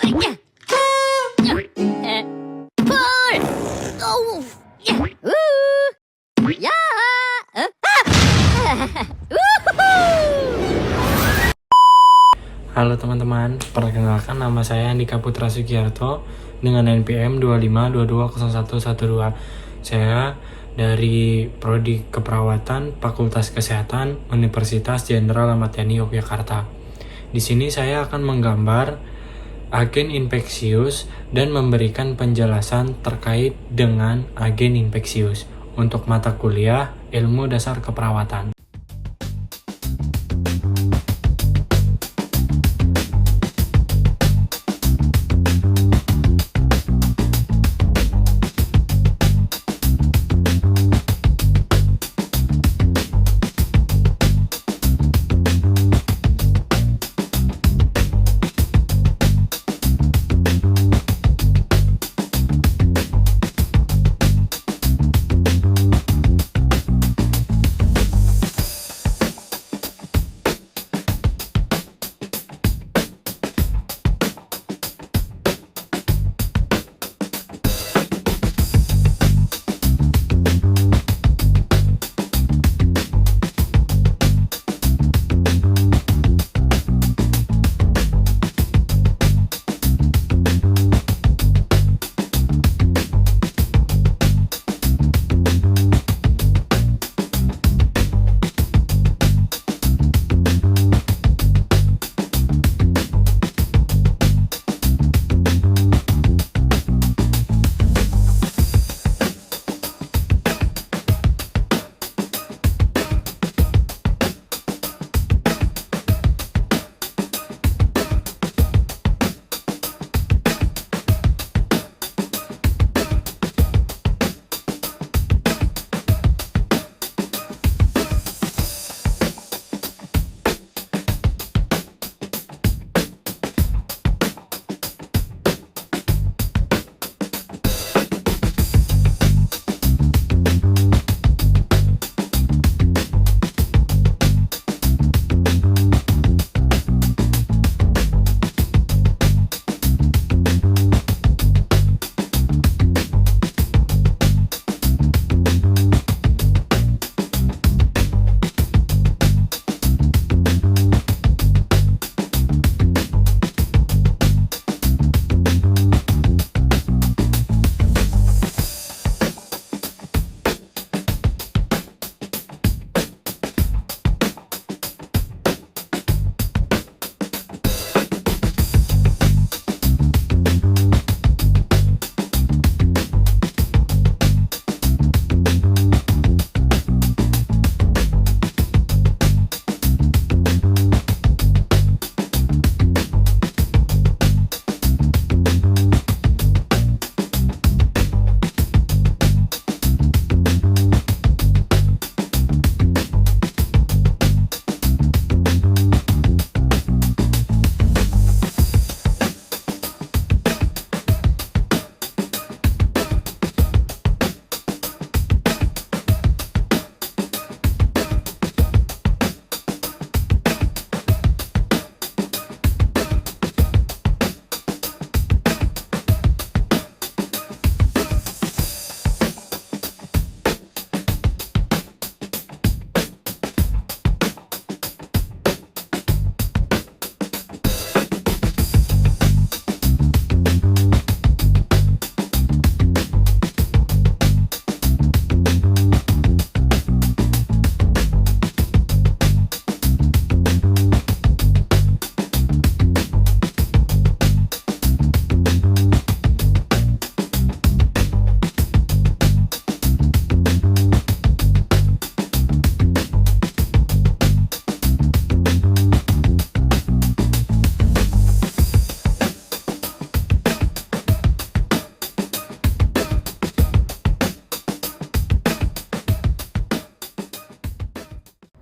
Halo teman-teman, perkenalkan nama saya Andika Putra Sugiarto dengan NPM 25220112. Saya dari Prodi Keperawatan Fakultas Kesehatan Universitas Jenderal Ahmad Yani Yogyakarta. Di sini saya akan menggambar agen infeksius dan memberikan penjelasan terkait dengan agen infeksius untuk mata kuliah Ilmu Dasar Keperawatan.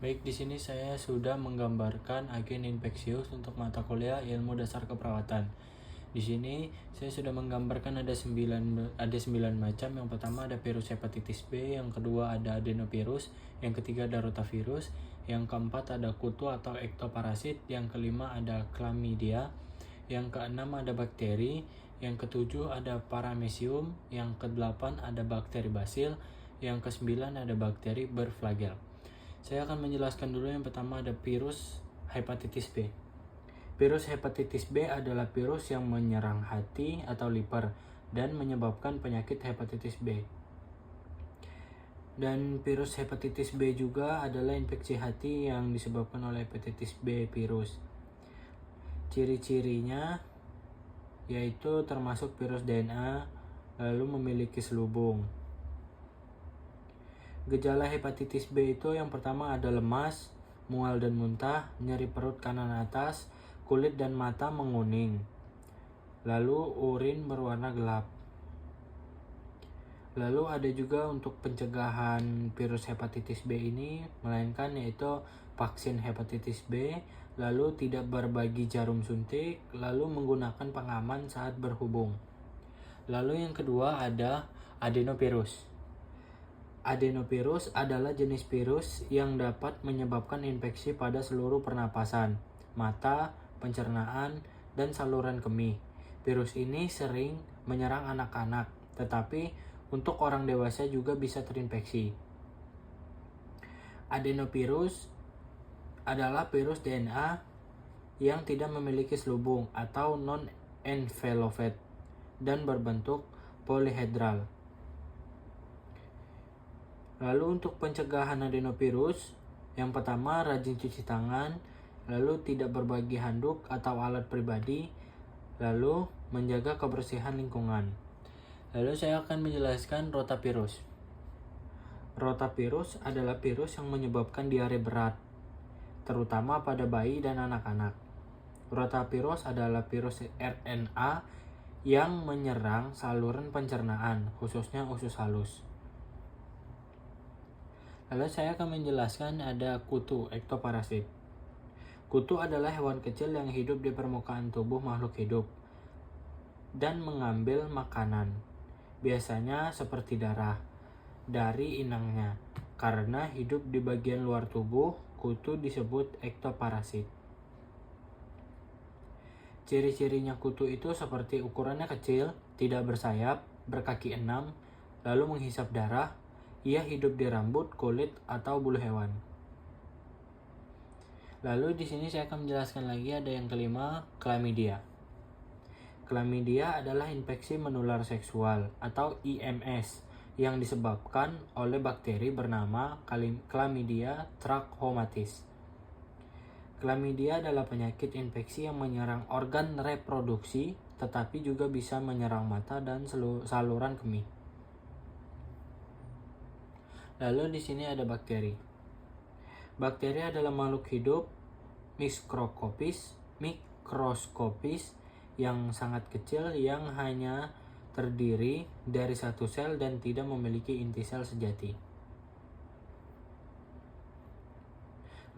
Baik, di sini saya sudah menggambarkan agen infeksius untuk mata kuliah Ilmu Dasar Keperawatan. Di sini saya sudah menggambarkan ada 9 macam. Yang pertama ada virus hepatitis B, yang kedua ada adenovirus, yang ketiga ada rotavirus, yang keempat ada kutu atau ektoparasit, yang kelima ada chlamydia, Yang keenam ada bakteri, yang ketujuh ada paramecium, yang kedelapan ada bakteri basil, yang kesembilan ada bakteri berflagel. Saya akan menjelaskan dulu. Yang pertama ada virus hepatitis B. Virus hepatitis B adalah virus yang menyerang hati atau liver dan menyebabkan penyakit hepatitis B. Dan virus hepatitis B juga adalah infeksi hati yang disebabkan oleh hepatitis B virus. Ciri-cirinya yaitu termasuk virus DNA, lalu memiliki selubung. Gejala hepatitis B itu yang pertama ada lemas, mual dan muntah, nyeri perut kanan atas, kulit dan mata menguning, lalu urin berwarna gelap. Lalu ada juga untuk pencegahan virus hepatitis B ini, melainkan yaitu vaksin hepatitis B, lalu tidak berbagi jarum suntik, lalu menggunakan pengaman saat berhubung. Lalu yang kedua ada adenovirus. Adenovirus adalah jenis virus yang dapat menyebabkan infeksi pada seluruh pernapasan, mata, pencernaan, dan saluran kemih. Virus ini sering menyerang anak-anak, tetapi untuk orang dewasa juga bisa terinfeksi. Adenovirus adalah virus DNA yang tidak memiliki selubung atau non-enveloped dan berbentuk polyhedral. Lalu untuk pencegahan adenovirus, yang pertama rajin cuci tangan, lalu tidak berbagi handuk atau alat pribadi, lalu menjaga kebersihan lingkungan. Lalu saya akan menjelaskan rotavirus. Rotavirus adalah virus yang menyebabkan diare berat, terutama pada bayi dan anak-anak. Rotavirus adalah virus RNA yang menyerang saluran pencernaan, khususnya usus halus. Lalu saya akan menjelaskan ada kutu, ektoparasit. Kutu adalah hewan kecil yang hidup di permukaan tubuh makhluk hidup dan mengambil makanan, biasanya seperti darah, dari inangnya. Karena hidup di bagian luar tubuh, kutu disebut ektoparasit. Ciri-cirinya kutu itu seperti ukurannya kecil, tidak bersayap, berkaki 6, lalu menghisap darah. Ia hidup di rambut, kulit, atau bulu hewan. Lalu di sini saya akan menjelaskan lagi ada yang kelima, chlamydia. Chlamydia adalah infeksi menular seksual atau IMS yang disebabkan oleh bakteri bernama Chlamydia trachomatis. Chlamydia adalah penyakit infeksi yang menyerang organ reproduksi, tetapi juga bisa menyerang mata dan saluran kemih. Lalu di sini ada bakteri. Bakteri adalah makhluk hidup mikroskopis yang sangat kecil yang hanya terdiri dari satu sel dan tidak memiliki inti sel sejati.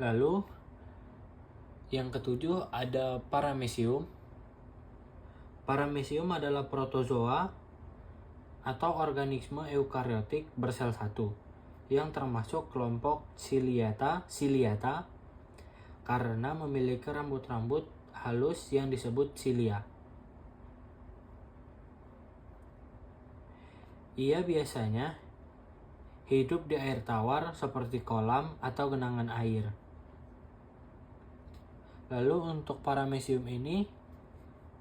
Lalu yang ketujuh ada paramecium. Paramecium adalah protozoa atau organisme eukariotik bersel satu yang termasuk kelompok ciliata karena memiliki rambut-rambut halus yang disebut cilia. Ia biasanya hidup di air tawar seperti kolam atau genangan air. Lalu untuk paramecium ini,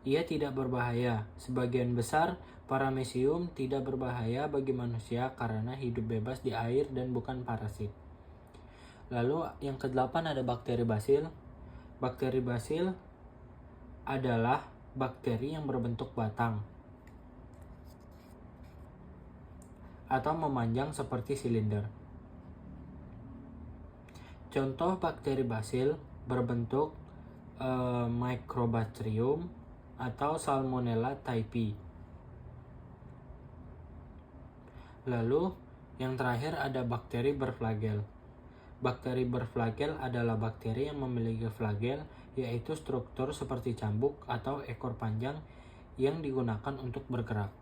ia tidak berbahaya. Sebagian besar paramecium tidak berbahaya bagi manusia karena hidup bebas di air dan bukan parasit. Lalu yang ke-8 ada bakteri basil. Bakteri basil adalah bakteri yang berbentuk batang atau memanjang seperti silinder. Contoh bakteri basil berbentuk Mycobacterium atau Salmonella typhi. Lalu yang terakhir ada bakteri berflagel. Bakteri berflagel adalah bakteri yang memiliki flagel, yaitu struktur seperti cambuk atau ekor panjang yang digunakan untuk bergerak.